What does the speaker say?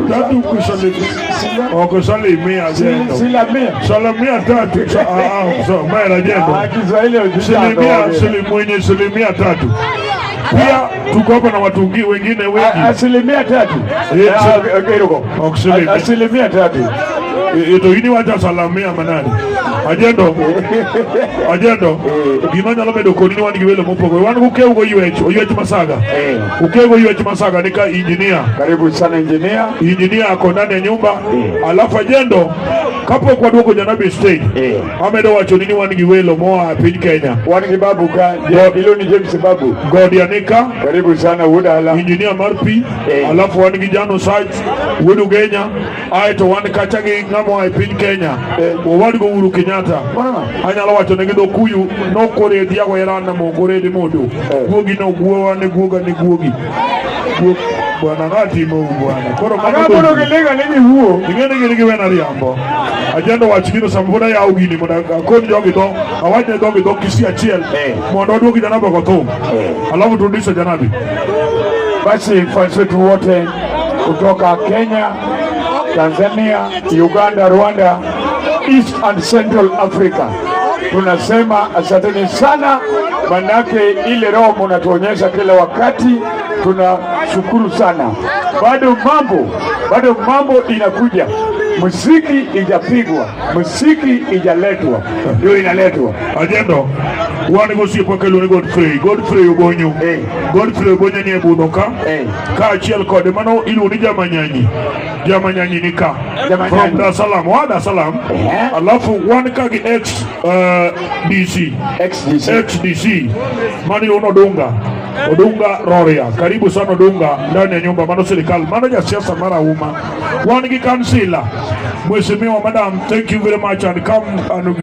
tatu kusalimia Ajendo. Salamia tatu. So mara Ajendo. Asilimia tatu. Pia tuko hapa na watu wengine wengi. Asilimia tatu. Asilimia tatu. Ito ini wacha salamia manani. Ajendo. Gimanya lo medo konini wani giwele mopogo. Wani ukeugo UH Masaga. Ukeugo UH Masaga nika engineer. Karibu sana engineer. Engineer ako ndani ya nyumba. Alafu Ajendo kapo kwa duko Janabi State. Amedo wacho nini wani giwele moa pin Kenya. Wani gibabu ka Iloni James Babu. Godianika. Karibu sana Wudala. Engineer Marpi. Alafu wani gijano site. Wudu Kenya. Aito wani kachagi ngamo wa pin Kenya. Wadi go Uhuru Kenyatta. Anyala wacho negido kuyu no kore diago yarana mo kore di modo. Guogi no guoga ne guoga ni guogi. Bwana ngati mo bwana. Koro mano gelega nini huo. Ngene wena riambo. Ajendo wachikino sambona ya ugini moda kon jogi do awaje dogi do kisi achiel. Mondo dogi janaba ko to. Alafu turudisha Janabi. Basi fans wetu wote kutoka Kenya, Tanzania, Uganda, Rwanda, East and Central Africa, tunasema asanteni sana, manake ile roho mnatuonyesha kila wakati, tunashukuru sana. Bado mambo inakuja, muziki ijapigwa, muziki ijaletwa, ndio inaletwa. Ajendo wani go sipo kelo ni Godfrey Ubonyo. Godfrey Ubonyo ni ebudoka. Ka chiel kode mano ilu ni Jamanyanyi nika. From Dar es Salaam. Wa Dar es Salaam. Alafu wani kagi XDC. Mani Odunga Roria. Karibu sana Odunga ndani ya nyumba mano serikali. Mano ya siasa mara uma. Wani ki kansila. Mheshimiwa Madam, thank you very much and come and